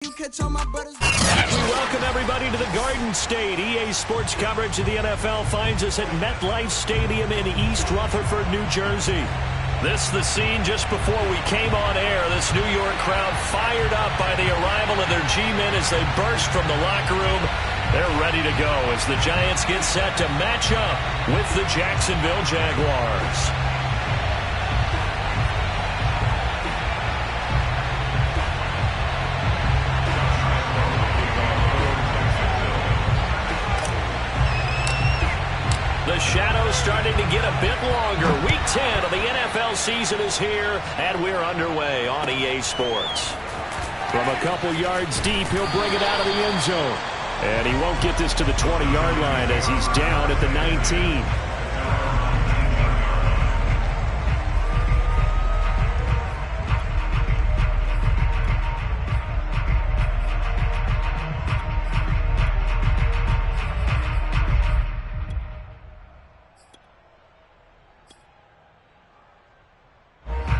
you catch all my brothers. We welcome everybody to the Garden State. EA Sports coverage of the NFL finds us at MetLife Stadium in East Rutherford, New Jersey. This the scene just before we came on air. This New York crowd fired up by the arrival of their G-men as they burst from the locker room. They're ready to go as the Giants get set to match up with the Jacksonville Jaguars. The shadow's starting to get a bit longer. Week 10 of the NFL season is here, and we're underway on EA Sports. From a couple yards deep, he'll bring it out of the end zone. And he won't get this to the 20-yard line as he's down at the 19.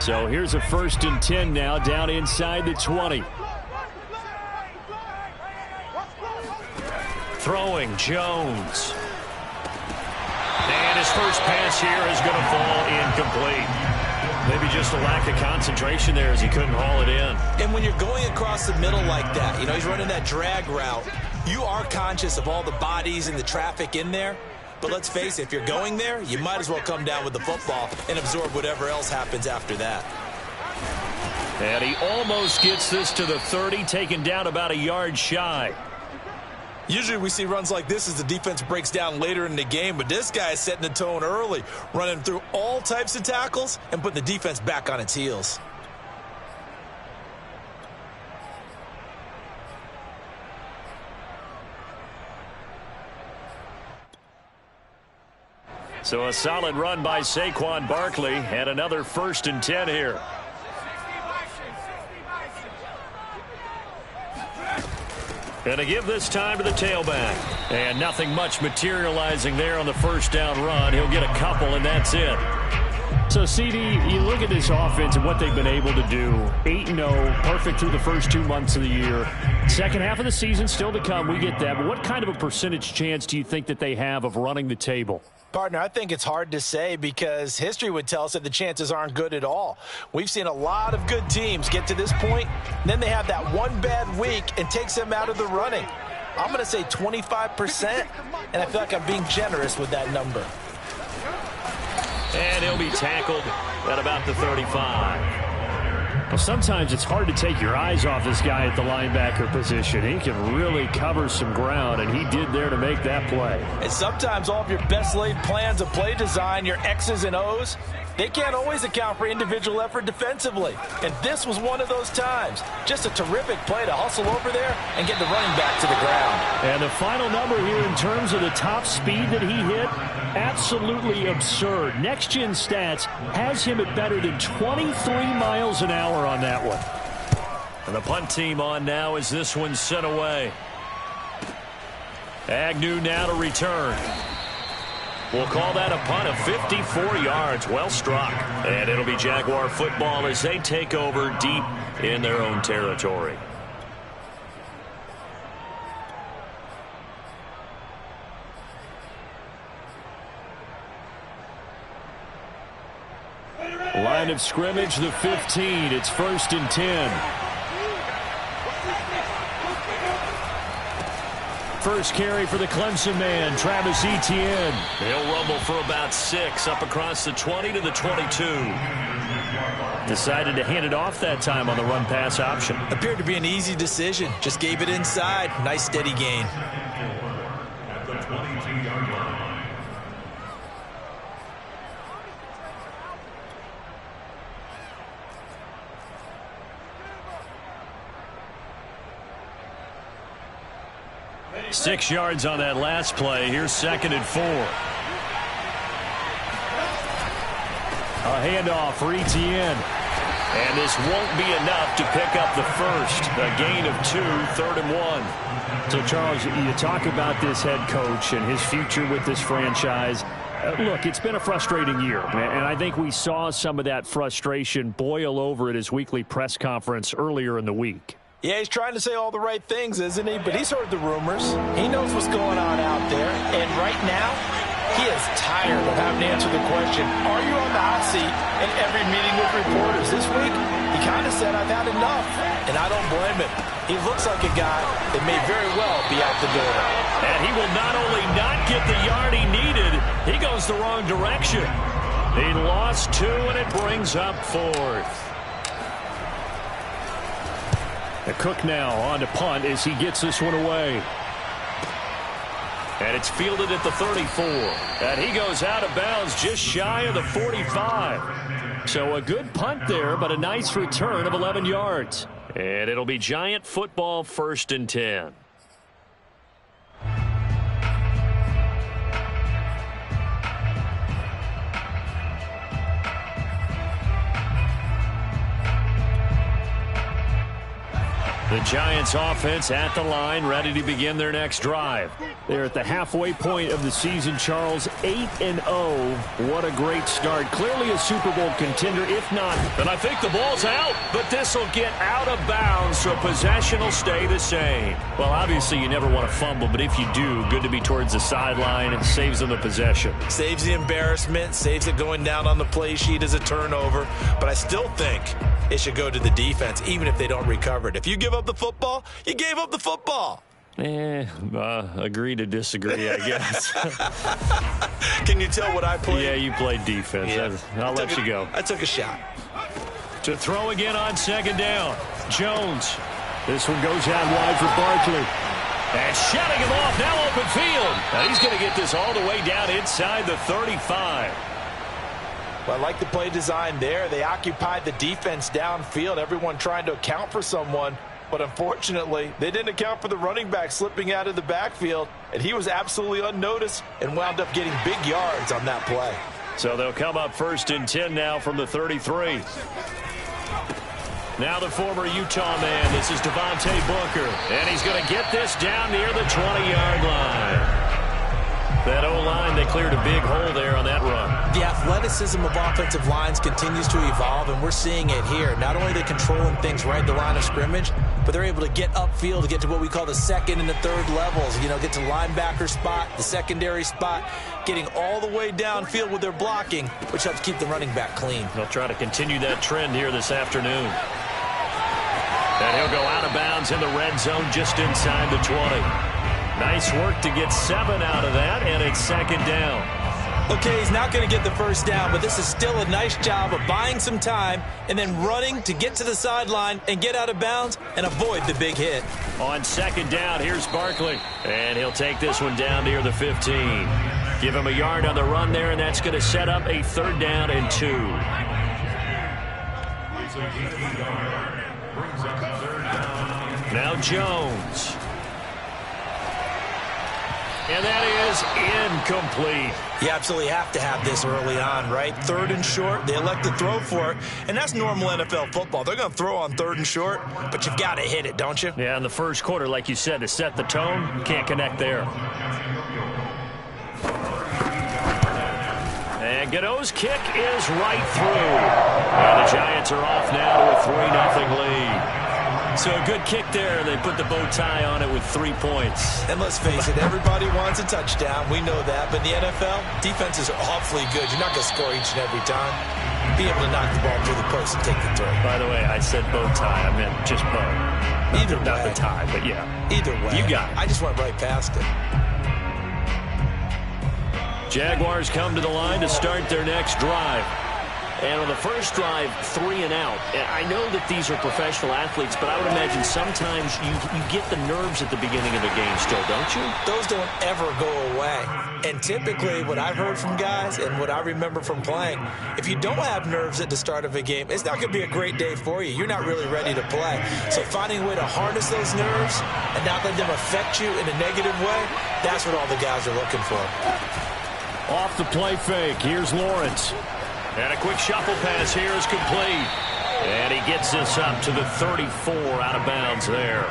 So here's a 1st and 10 now, down inside the 20. Throwing Jones. And his first pass here is going to fall incomplete. Maybe just a lack of concentration there as he couldn't haul it in. And when you're going across the middle like that, you know, he's running that drag route, you are conscious of all the bodies and the traffic in there. But let's face it, if you're going there, you might as well come down with the football and absorb whatever else happens after that. And he almost gets this to the 30, taken down about a yard shy. Usually we see runs like this as the defense breaks down later in the game, but this guy is setting the tone early, running through all types of tackles and putting the defense back on its heels. So a solid run by Saquon Barkley and another 1st and 10 here. Gonna give this time to the tailback. And nothing much materializing there on the 1st down run. He'll get a couple, and that's it. So, CD, you look at this offense and what they've been able to do. 8-0, perfect through the first 2 months of the year. Second half of the season still to come. We get that. But what kind of a percentage chance do you think that they have of running the table? Partner, I think it's hard to say because history would tell us that the chances aren't good at all. We've seen a lot of good teams get to this point, and then they have that one bad week and takes them out of the running. I'm going to say 25%, and I feel like I'm being generous with that number. And he'll be tackled at about the 35. Well, sometimes it's hard to take your eyes off this guy at the linebacker position. He can really cover some ground, and he did there to make that play. And sometimes all of your best laid plans of play design, your X's and O's, they can't always account for individual effort defensively. And this was one of those times. Just a terrific play to hustle over there and get the running back to the ground. And the final number here in terms of the top speed that he hit, absolutely absurd. Next Gen Stats has him at better than 23 miles an hour on that one. And the punt team on now as this one's sent away. Agnew now to return. We'll call that a punt of 54 yards. Well struck. And it'll be Jaguar football as they take over deep in their own territory. Line of scrimmage, the 15. It's 1st and 10. First carry for the Clemson man, Travis Etienne. He'll rumble for about 6 up across the 20 to the 22. Decided to hand it off that time on the run-pass option. Appeared to be an easy decision. Just gave it inside. Nice steady gain. At the 22-yard line. Six yards on that last play. Here's 2nd and 4. A handoff for Etienne. And this won't be enough to pick up the first. A gain of 2, 3rd and 1. So, Charles, you talk about this head coach and his future with this franchise. Look, it's been a frustrating year, and I think we saw some of that frustration boil over at his weekly press conference earlier in the week. Yeah, he's trying to say all the right things, isn't he? But he's heard the rumors. He knows what's going on out there. And right now, he is tired of having to answer the question, are you on the hot seat in every meeting with reporters? This week, he kind of said, I've had enough. And I don't blame him. He looks like a guy that may very well be out the door. And he will not only not get the yard he needed, he goes the wrong direction. He lost 2, and it brings up 4th. The Cook now on to punt as he gets this one away. And it's fielded at the 34. And he goes out of bounds just shy of the 45. So a good punt there, but a nice return of 11 yards. And it'll be Giant football 1st and 10. The Giants offense at the line, ready to begin their next drive. They're at the halfway point of the season, Charles, 8-0. What a great start. Clearly a Super Bowl contender, if not. And I think the ball's out, but this will get out of bounds, so possession will stay the same. Well, obviously you never want to fumble, but if you do, good to be towards the sideline. It saves them the possession. Saves the embarrassment, saves it going down on the play sheet as a turnover. But I still think it should go to the defense, even if they don't recover it. If you give up the football, you gave up the football. Agree to disagree, I guess. Can you tell what I played? Yeah, you played defense. Yeah. I'll let you go. I took a shot. To throw again on 2nd down. Jones. This one goes out wide for Barkley. And shutting him off, now open field. Now he's going to get this all the way down inside the 35. Well, I like the play design there. They occupied the defense downfield, everyone trying to account for someone. But unfortunately, they didn't account for the running back slipping out of the backfield, and he was absolutely unnoticed and wound up getting big yards on that play. So they'll come up 1st and 10 now from the 33. Now the former Utah man, this is Devontae Booker, and he's going to get this down near the 20-yard line. That O-line, they cleared a big hole there on that run. The athleticism of offensive lines continues to evolve, and we're seeing it here. Not only are they controlling things right at the line of scrimmage, but they're able to get upfield to get to what we call the 2nd and the 3rd levels. You know, get to linebacker spot, the secondary spot, getting all the way downfield with their blocking, which helps keep the running back clean. They'll try to continue that trend here this afternoon. And he'll go out of bounds in the red zone just inside the 20. Nice work to get 7 out of that, and it's 2nd down. Okay, he's not going to get the first down, but this is still a nice job of buying some time and then running to get to the sideline and get out of bounds and avoid the big hit. On 2nd down, here's Barkley, and he'll take this one down near the 15. Give him a yard on the run there, and that's going to set up a 3rd down and 2. Now Jones. And that is incomplete. You absolutely have to have this early on, right? 3rd and short, they elect to throw for it, and that's normal NFL football. They're going to throw on 3rd and short, but you've got to hit it, don't you? Yeah, in the first quarter, like you said, to set the tone, you can't connect there. And Godot's kick is right through. And the Giants are off now to a 3-0 lead. So a good kick there. They put the bow tie on it with 3 points. And let's face it, everybody wants a touchdown. We know that. But in the NFL, defenses are awfully good. You're not going to score each and every time. Be able to knock the ball through the post and take the throw. By the way, I said bow tie. I meant just bow. Not the tie, but yeah. Either way. You got it. I just went right past it. Jaguars come to the line to start their next drive. And on the first drive, 3 and out. And I know that these are professional athletes, but I would imagine sometimes you get the nerves at the beginning of a game still, don't you? Those don't ever go away. And typically what I've heard from guys and what I remember from playing, if you don't have nerves at the start of a game, it's not going to be a great day for you. You're not really ready to play. So finding a way to harness those nerves and not let them affect you in a negative way, that's what all the guys are looking for. Off the play fake, here's Lawrence. And a quick shuffle pass here is complete. And he gets this up to the 34 out of bounds there.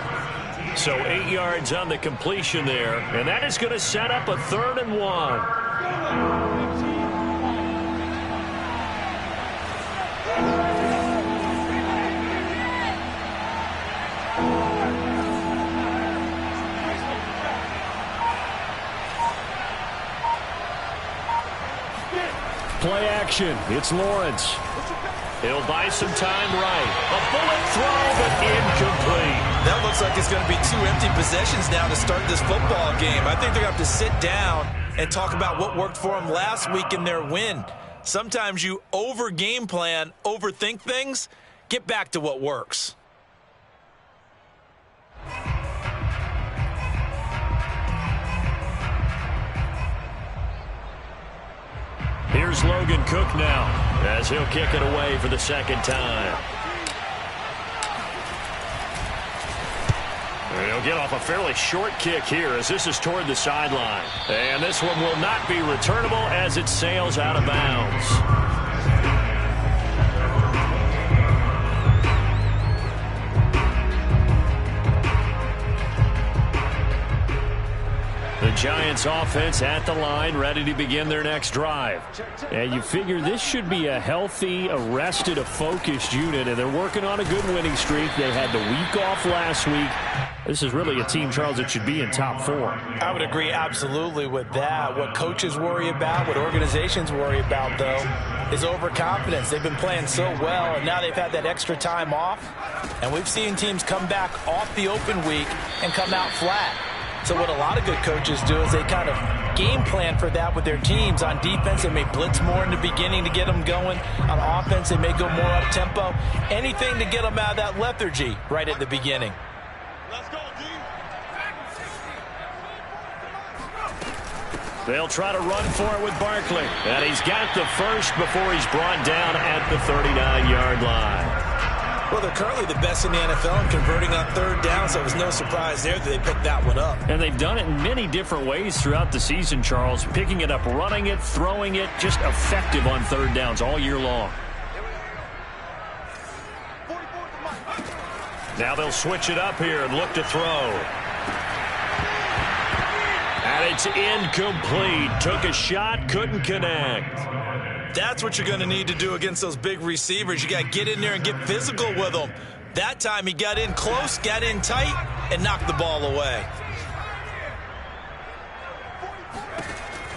So 8 yards on the completion there. And that is going to set up a 3rd and 1. play action. It's Lawrence. He'll buy some time right. A bullet throw, but incomplete. That looks like it's going to be 2 empty possessions now to start this football game. I think they're going to have to sit down and talk about what worked for them last week in their win. Sometimes you over-game plan, overthink things. Get back to what works. Here's Logan Cook now as he'll kick it away for the second time. He'll get off a fairly short kick here as this is toward the sideline. And this one will not be returnable as it sails out of bounds. The Giants offense at the line, ready to begin their next drive. And you figure this should be a healthy, arrested, a focused unit, and they're working on a good winning streak. They had the week off last week. This is really a team, Charles, that should be in top 4. I would agree absolutely with that. What coaches worry about, what organizations worry about, though, is overconfidence. They've been playing so well, and now they've had that extra time off. And we've seen teams come back off the open week and come out flat. So what a lot of good coaches do is they kind of game plan for that with their teams. On defense, they may blitz more in the beginning to get them going. On offense, they may go more up-tempo. Anything to get them out of that lethargy right at the beginning. Let's go, D. They'll try to run for it with Barkley. And he's got the first before he's brought down at the 39-yard line. Well, they're currently the best in the NFL in converting on third down, so it was no surprise there that they picked that one up. And they've done it in many different ways throughout the season, Charles. Picking it up, running it, throwing it, just effective on third downs all year long. Now they'll switch it up here and look to throw. And it's incomplete. Took a shot, couldn't connect. That's what you're going to need to do against those big receivers. You got to get in there and get physical with them. That time he got in close, got in tight, and knocked the ball away.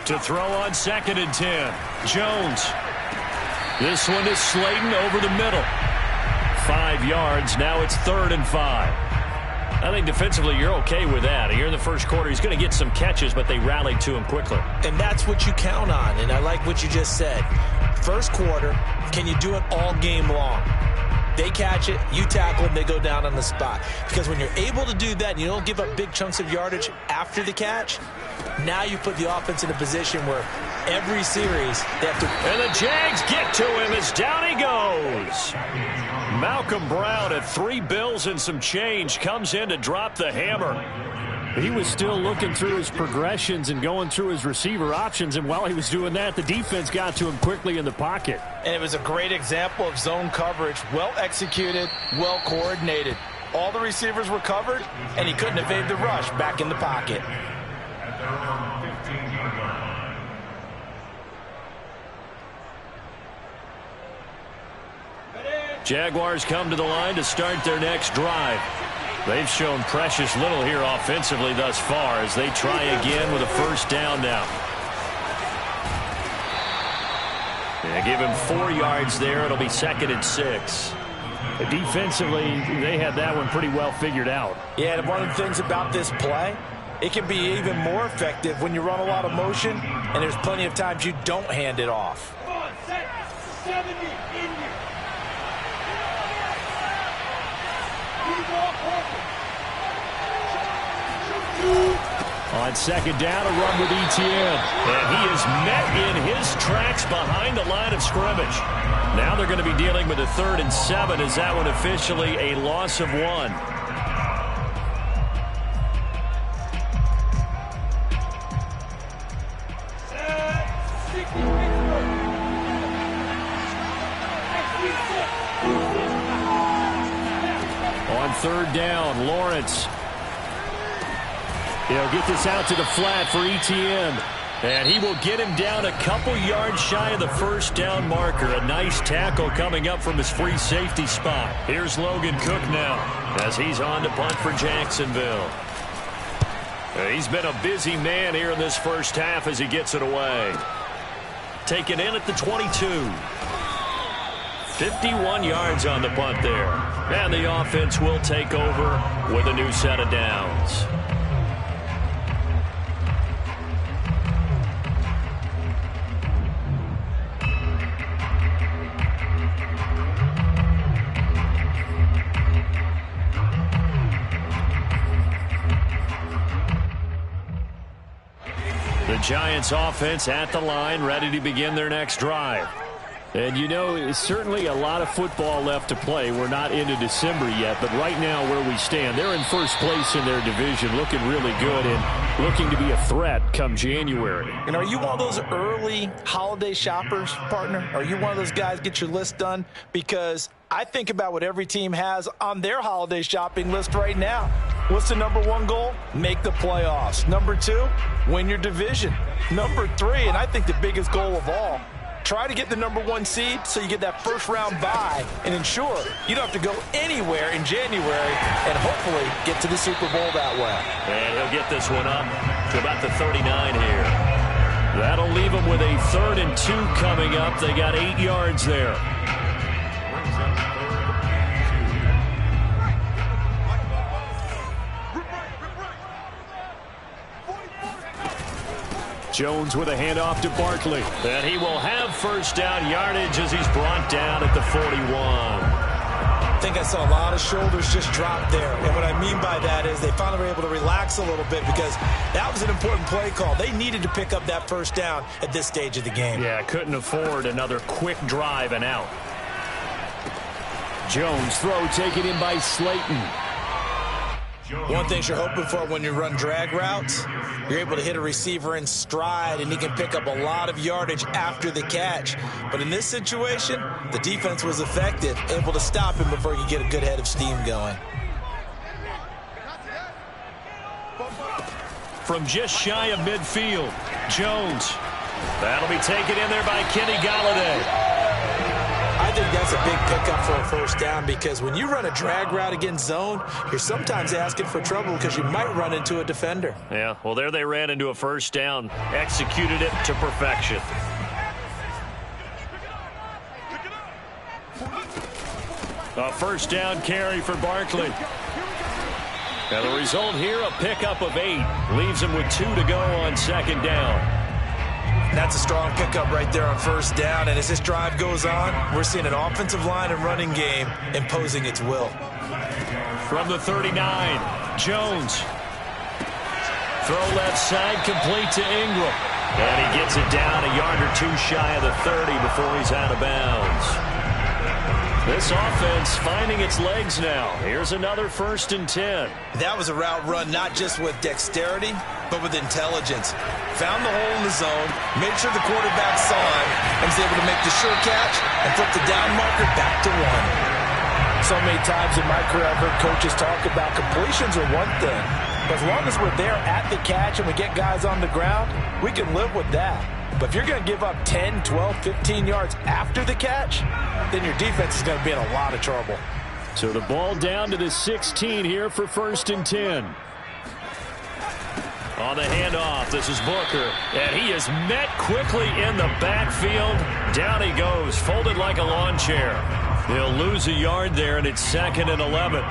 To throw on 2nd and 10. Jones. This one is Slayton over the middle. 5 yards. Now it's 3rd and 5. I think defensively you're okay with that. Here in the first quarter, he's going to get some catches, but they rallied to him quickly. And that's what you count on, and I like what you just said. First quarter, can you do it all game long? They catch it, you tackle them, they go down on the spot. Because when you're able to do that and you don't give up big chunks of yardage after the catch, now you put the offense in a position where every series they have to... And the Jags get to him as down he goes. Malcolm Brown at $3 bills and some change comes in to drop the hammer. He was still looking through his progressions and going through his receiver options, and while he was doing that, the defense got to him quickly in the pocket. And it was a great example of zone coverage, well executed, well coordinated. All the receivers were covered, and he couldn't evade the rush back in the pocket. At their own 15-yard line. Jaguars come to the line to start their next drive. They've shown precious little here offensively thus far as they try again with a first down now. They give him 4 yards there. It'll be 2nd and 6. Defensively, they had that one pretty well figured out. Yeah, and one of the things about this play, it can be even more effective when you run a lot of motion, and there's plenty of times you don't hand it off. On 2nd down, a run with Etienne. And he is met in his tracks behind the line of scrimmage. Now they're going to be dealing with a 3rd and 7 as that one officially a loss of 1. On 3rd down, Lawrence. He'll get this out to the flat for Etienne. And he will get him down a couple yards shy of the first down marker. A nice tackle coming up from his free safety spot. Here's Logan Cook now as he's on to punt for Jacksonville. He's been a busy man here in this first half as he gets it away. Taken in at the 22. 51 yards on the punt there. And the offense will take over with a new set of downs. The Giants offense at the line, ready to begin their next drive. And you know, it's certainly a lot of football left to play. We're not into December yet, but right now where we stand, they're in first place in their division, looking really good and looking to be a threat come January. And are you one of those early holiday shoppers, partner? Are you one of those guys get your list done? Because I think about what every team has on their holiday shopping list right now. What's the number one goal? Make the playoffs. Number two, win your division. Number three, and I think the biggest goal of all, try to get the number one seed so you get that first round bye and ensure you don't have to go anywhere in January and hopefully get to the Super Bowl that way. And he'll get this one up to about the 39 here. That'll leave them with a 3rd and 2 coming up. They got 8 yards there. Jones with a handoff to Barkley. And he will have first down yardage as he's brought down at the 41. I think I saw a lot of shoulders just drop there. And what I mean by that is they finally were able to relax a little bit because that was an important play call. They needed to pick up that first down at this stage of the game. Yeah, couldn't afford another quick drive and out. Jones throw taken in by Slayton. One thing you're hoping for when you run drag routes, you're able to hit a receiver in stride, and he can pick up a lot of yardage after the catch. But in this situation, the defense was effective, able to stop him before he could get a good head of steam going. From just shy of midfield, Jones. That'll be taken in there by Kenny Golladay. I think that's a big pickup for a first down because when you run a drag route against zone, you're sometimes asking for trouble because you might run into a defender. Yeah, well, there they ran into a first down, executed it to perfection. A first down carry for Barkley. And the result here, a pickup of 8. Leaves him with 2 to go on second down. That's a strong pickup right there on first down. And as this drive goes on, we're seeing an offensive line and running game imposing its will. From the 39, Jones. Throw left side, complete to Ingram. And he gets it down a yard or 2 shy of the 30 before he's out of bounds. This offense finding its legs now. Here's another 1st and 10. That was a route run not just with dexterity, but with intelligence. Found the hole in the zone, made sure the quarterback saw him, and was able to make the sure catch and flip the down marker back to 1. So many times in my career I've heard coaches talk about completions are one thing, but as long as we're there at the catch and we get guys on the ground, we can live with that. But if you're going to give up 10, 12, 15 yards after the catch, then your defense is going to be in a lot of trouble. So the ball down to the 16 here for 1st and 10. On the handoff, this is Booker. And he is met quickly in the backfield. Down he goes, folded like a lawn chair. He'll lose a yard there, and it's 2nd and 11.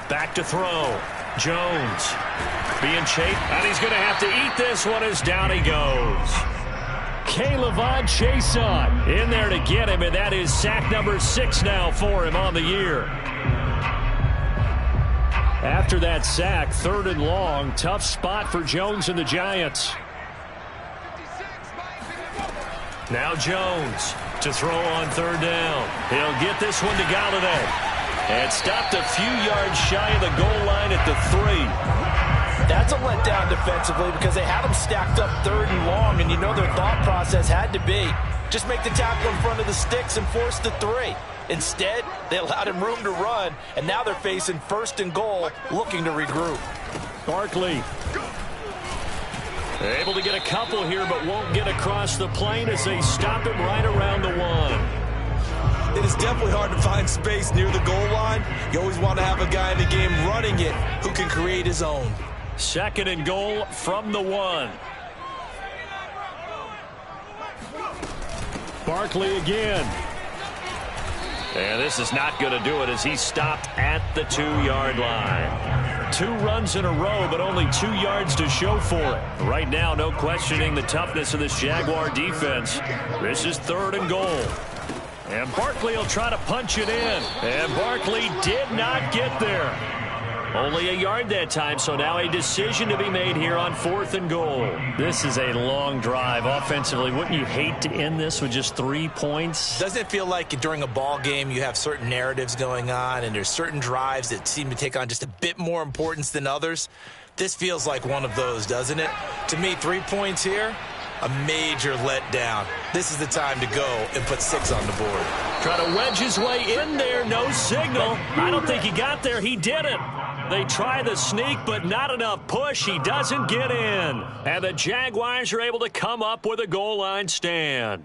Back to throw. Jones being chased, and he's going to have to eat this one as down he goes. K'Lavon Chaisson in there to get him, and that is sack number 6 now for him on the year. After that sack, 3rd and long, tough spot for Jones and the Giants. Now Jones to throw on 3rd down. He'll get this one to Golladay. And stopped a few yards shy of the goal line at the 3. That's a letdown defensively because they had them stacked up 3rd and long, and you know their thought process had to be just make the tackle in front of the sticks and force the 3. Instead, they allowed him room to run, and now they're facing 1st and goal, looking to regroup. Barkley able to get a couple here, but won't get across the plane as they stop him right around the 1. It is definitely hard to find space near the goal line. You always want to have a guy in the game running it who can create his own. 2nd and goal from the 1. Barkley again. And this is not going to do it as he stopped at the 2-yard line. 2 runs in a row, but only 2 yards to show for it. Right now, no questioning the toughness of this Jaguar defense. This is 3rd and goal. And Barkley will try to punch it in. And Barkley did not get there. Only a yard that time, so now a decision to be made here on 4th and goal. This is a long drive offensively. Wouldn't you hate to end this with just 3 points? Doesn't it feel like during a ball game you have certain narratives going on and there's certain drives that seem to take on just a bit more importance than others? This feels like one of those, doesn't it? To me, 3 points here, a major letdown. This is the time to go and put 6 on the board. Try to wedge his way in there, no signal. I don't think he got there. He didn't. They try the sneak, but not enough push. He doesn't get in. And the Jaguars are able to come up with a goal line stand.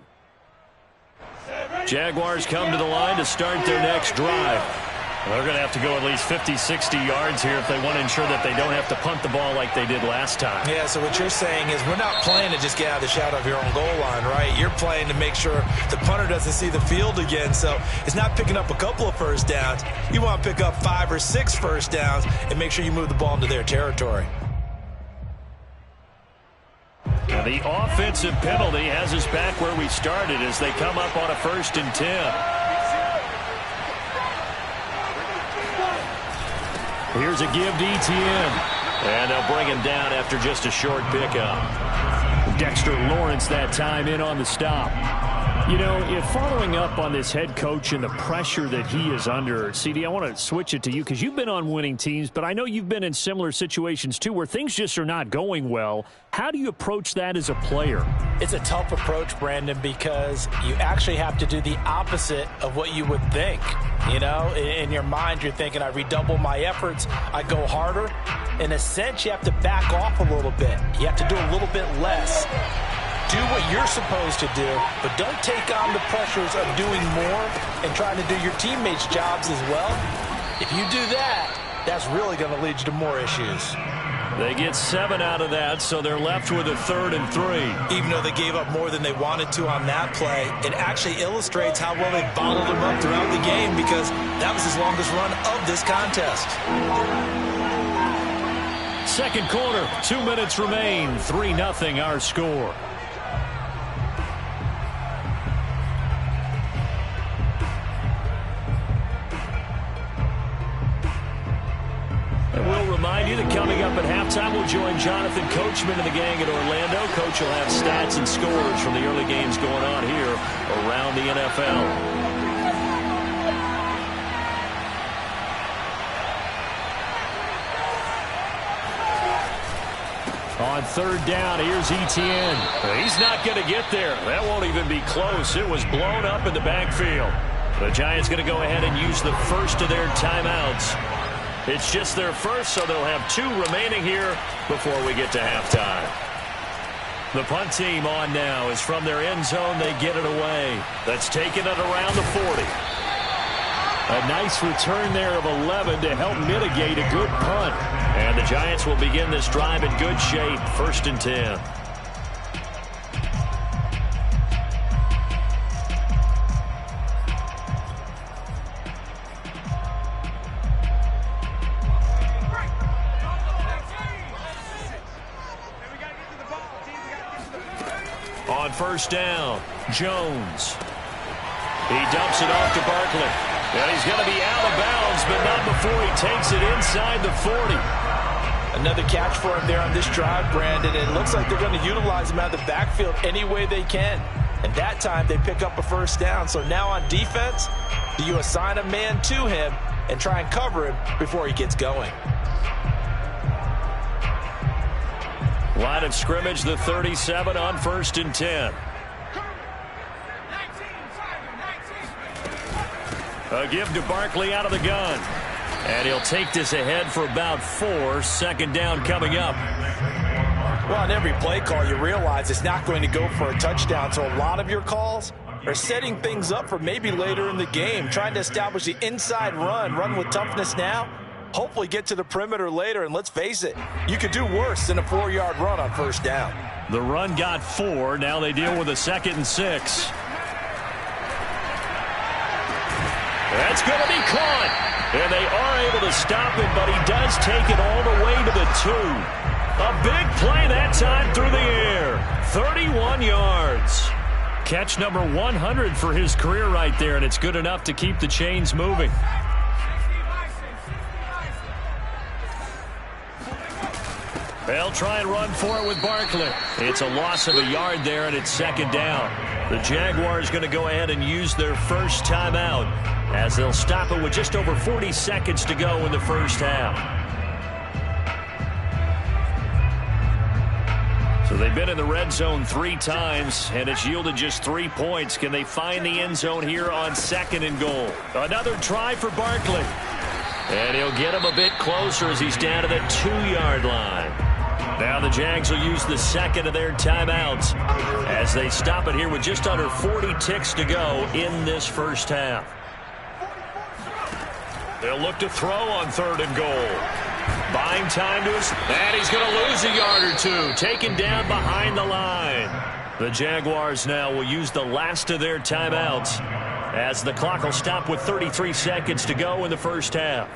Jaguars come to the line to start their next drive. They're going to have to go at least 50, 60 yards here if they want to ensure that they don't have to punt the ball like they did last time. Yeah, so what you're saying is we're not playing to just get out of the shadow of your own goal line, right? You're playing to make sure the punter doesn't see the field again. So it's not picking up a couple of first downs. You want to pick up 5 or 6 first downs and make sure you move the ball into their territory. Now the offensive penalty has us back where we started as they come up on a 1st and 10. Here's a give to Etienne. And they'll bring him down after just a short pickup. Dexter Lawrence that time in on the stop. You know, if following up on this head coach and the pressure that he is under, CD, I want to switch it to you because you've been on winning teams, but I know you've been in similar situations too where things just are not going well. How do you approach that as a player? It's a tough approach, Brandon, because you actually have to do the opposite of what you would think. You know, in your mind, you're thinking, I redouble my efforts, I go harder. In a sense, you have to back off a little bit. You have to do a little bit less. Do what you're supposed to do, but don't take on the pressures of doing more and trying to do your teammates' jobs as well. If you do that, that's really going to lead you to more issues. They get 7 out of that, so they're left with a 3rd and 3. Even though they gave up more than they wanted to on that play, it actually illustrates how well they bottled them up throughout the game because that was his longest run of this contest. 2nd quarter, 2 minutes remain, 3-0 our score. We'll remind you that coming up at halftime, we'll join Jonathan Coachman and the gang at Orlando. Coach will have stats and scores from the early games going on here around the NFL. On 3rd down, here's Etienne. He's not going to get there. That won't even be close. It was blown up in the backfield. The Giants going to go ahead and use the first of their timeouts. It's just their first, so they'll have 2 remaining here before we get to halftime. The punt team on now is from their end zone. They get it away. That's taken it around the 40. A nice return there of 11 to help mitigate a good punt. And the Giants will begin this drive in good shape. 1st and 10. On 1st down, Jones. He dumps it off to Barkley. And he's going to be out of bounds, but not before he takes it inside the 40. Another catch for him there on this drive, Brandon. It looks like they're going to utilize him out of the backfield any way they can. And that time they pick up a 1st down. So now on defense, do you assign a man to him and try and cover him before he gets going? Line of scrimmage, the 37 on 1st and 10. A give to Barkley out of the gun. And he'll take this ahead for about 4. 2nd down coming up. Well, on every play call, you realize it's not going to go for a touchdown. So a lot of your calls are setting things up for maybe later in the game, trying to establish the inside run with toughness now, hopefully get to the perimeter later, and let's face it, you could do worse than a 4-yard run on first down. The run got 4. Now they deal with a 2nd and 6. That's going to be caught. And they are able to stop him, but he does take it all the way to the 2. A big play that time through the air. 31 yards. Catch number 100 for his career right there, and it's good enough to keep the chains moving. They'll try and run for it with Barkley. It's a loss of a yard there, and it's 2nd down. The Jaguars going to go ahead and use their first timeout as they'll stop it with just over 40 seconds to go in the first half. So they've been in the red zone 3 times, and it's yielded just 3 points. Can they find the end zone here on 2nd and goal? Another try for Barkley. And he'll get him a bit closer as he's down to the 2-yard line. Now the Jags will use the 2nd of their timeouts as they stop it here with just under 40 ticks to go in this first half. They'll look to throw on 3rd and goal. Buying time to us, and he's going to lose a yard or 2, taken down behind the line. The Jaguars now will use the last of their timeouts as the clock will stop with 33 seconds to go in the first half.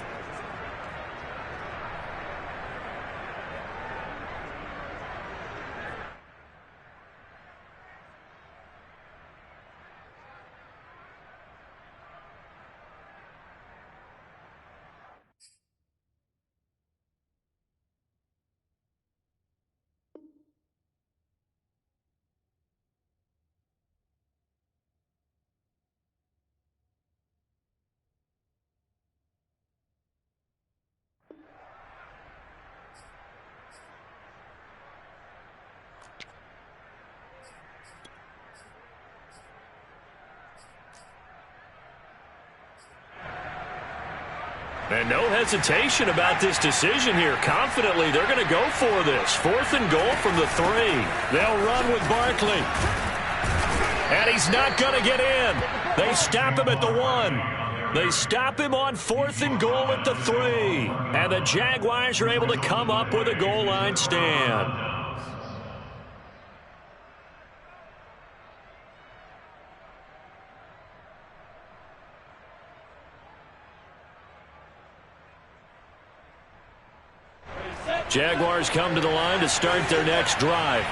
And no hesitation about this decision here. Confidently, they're going to go for this. 4th and goal from the 3. They'll run with Barkley. And he's not going to get in. They stop him at the 1. They stop him on 4th and goal at the 3. And the Jaguars are able to come up with a goal line stand. Jaguars come to the line to start their next drive.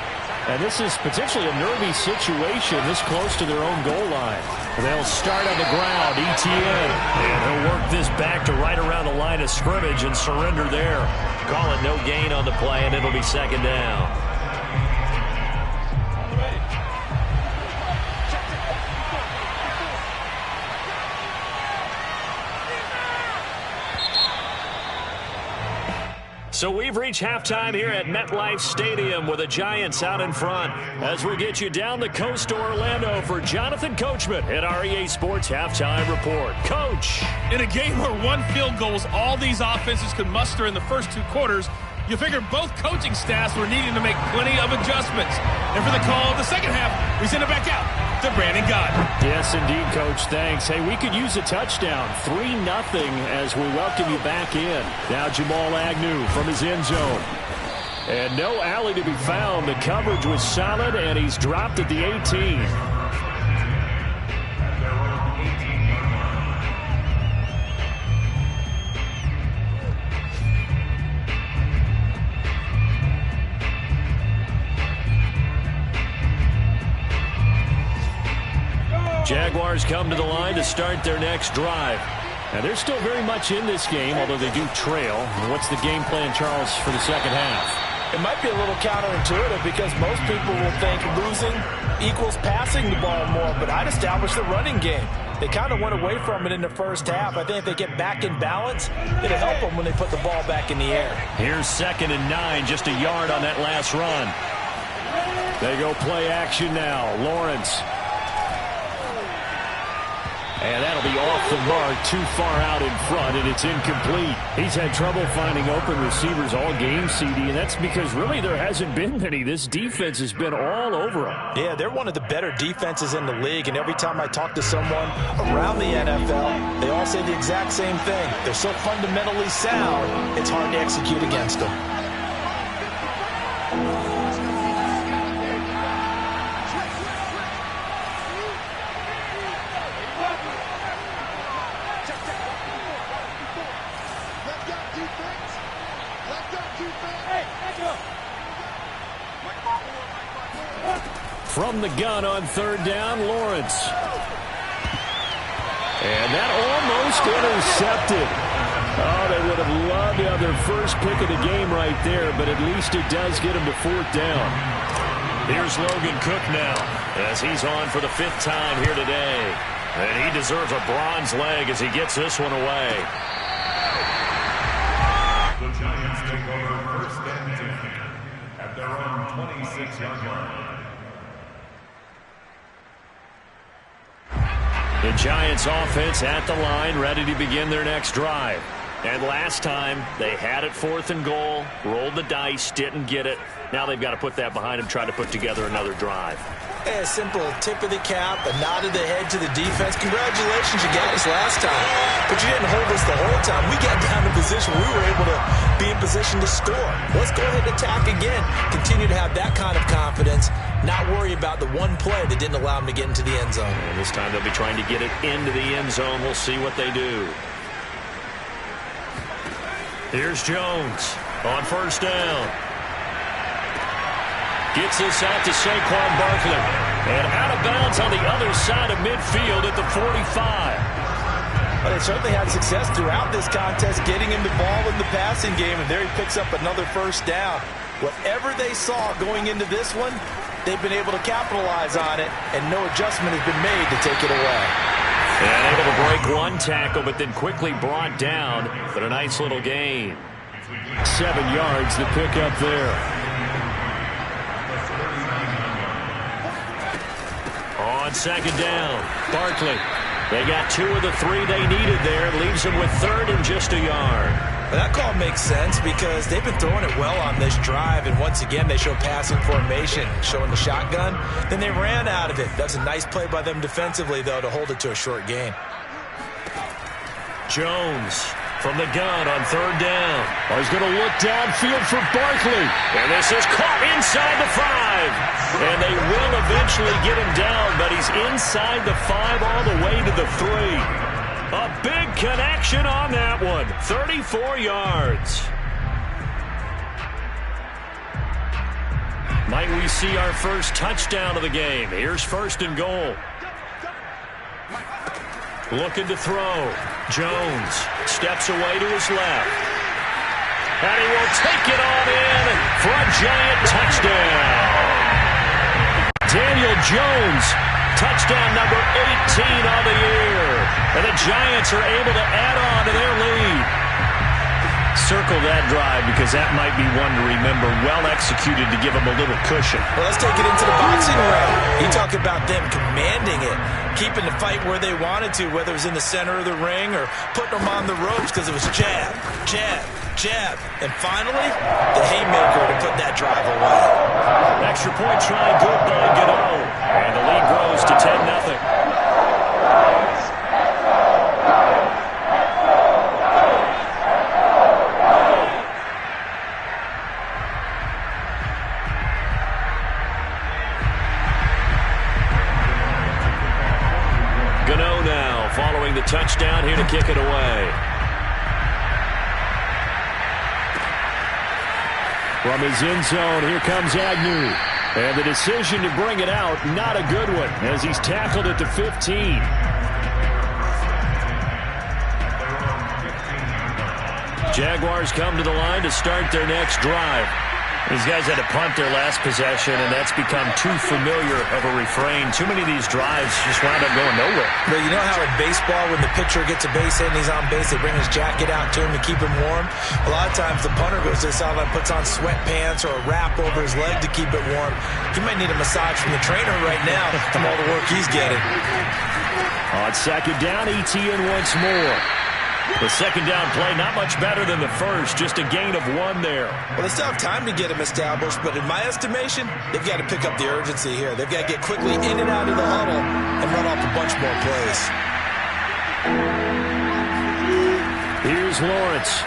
And this is potentially a nervy situation this close to their own goal line. They'll start on the ground, ETN. And he'll work this back to right around the line of scrimmage and surrender there. Call it no gain on the play, and it'll be 2nd down. So we've reached halftime here at MetLife Stadium with the Giants out in front. As we get you down the coast to Orlando for Jonathan Coachman at our EA Sports Halftime Report. Coach. In a game where 1 field goal was all these offenses could muster in the first 2 quarters, you figure both coaching staffs were needing to make plenty of adjustments. And for the call of the second half, we send it back out to Brandon Gott. Yes, indeed, Coach. Thanks. Hey, we could use a touchdown. 3-0 as we welcome you back in. Now Jamal Agnew from his end zone. And no alley to be found. The coverage was solid, and he's dropped at the 18. Jaguars come to the line to start their next drive. Now, they're still very much in this game, although they do trail. What's the game plan, Charles, for the second half? It might be a little counterintuitive because most people will think losing equals passing the ball more, but I'd establish the running game. They kind of went away from it in the first half. I think if they get back in balance, it'll help them when they put the ball back in the air. Here's 2nd and 9, just a yard on that last run. They go play action now. Lawrence. And that'll be off the mark, too far out in front, and it's incomplete. He's had trouble finding open receivers all game, CD, and that's because really there hasn't been many. This defense has been all over them. Yeah, they're one of the better defenses in the league, and every time I talk to someone around the NFL, they all say the exact same thing. They're so fundamentally sound, it's hard to execute against them. From the gun on third down, Lawrence. And that almost intercepted. Oh, they would have loved to have their first pick of the game right there, but at least it does get them to fourth down. Here's Logan Cook now, as he's on for the 5th time here today. And he deserves a bronze leg as he gets this one away. The Giants take over first and 10 at their own 26-yard line. The Giants offense at the line, ready to begin their next drive. And last time, they had it 4th and goal, rolled the dice, didn't get it. Now they've got to put that behind them, try to put together another drive. A simple tip of the cap, a nod of the head to the defense. Congratulations, you got us last time. But you didn't hold us the whole time. We got down to position. We were able to be in position to score. Let's go ahead and attack again. Continue to have that kind of confidence. Not worry about the one play that didn't allow them to get into the end zone. And this time they'll be trying to get it into the end zone. We'll see what they do. Here's Jones on first down. Gets this out to Saquon Barkley. And out of bounds on the other side of midfield at the 45. Well, they certainly had success throughout this contest getting him the ball in the passing game, and there he picks up another first down. Whatever they saw going into this one, they've been able to capitalize on it, and no adjustment has been made to take it away. And able to break one tackle, but then quickly brought down. But a nice little gain. 7 yards to pick up there. On second down, Barkley. They got 2 of the 3 they needed there. Leaves them with 3rd and just a yard. Well, that call makes sense because they've been throwing it well on this drive, and once again they show passing formation, showing the shotgun. Then they ran out of it. That's a nice play by them defensively, though, to hold it to a short gain. Jones from the gun on third down. Oh, he's going to look downfield for Barkley. And this is caught inside the 5. And they will eventually get him down, but he's inside the 5 all the way to the 3. A big connection on that one. 34 yards. Might we see our first touchdown of the game? Here's first and goal. Looking to throw. Jones steps away to his left. And he will take it on in for a Giant touchdown. Daniel Jones, touchdown number 18 on the year. And the Giants are able to add on to their lead. Circle that drive because that might be one to remember. Well executed to give them a little cushion. Well, let's take it into the boxing ring. You talk about them commanding it, keeping the fight where they wanted to, whether it was in the center of the ring or putting them on the ropes because it was jab, jab, jab. And finally, the haymaker to put that drive away. Extra point try, good by Gano. And the lead grows to 10-0. Gano now following the touchdown here to kick it away. From his end zone, here comes Agnew. And the decision to bring it out, not a good one, as he's tackled at the 15. Jaguars come to the line to start their next drive. These guys had to punt their last possession, and that's become too familiar of a refrain. Too many of these drives just wound up going nowhere. But you know how in baseball, when the pitcher gets a base hit and he's on base, they bring his jacket out to him to keep him warm? A lot of times the punter goes to the sideline, puts on sweatpants or a wrap over his leg to keep it warm. He might need a massage from the trainer right now from all the work he's getting. On second down, ETN once more. The second down play, not much better than the first, just a gain of 1 there. Well, they still have time to get him established, but in my estimation, they've got to pick up the urgency here. They've got to get quickly in and out of the huddle and run off a bunch more plays. Here's Lawrence.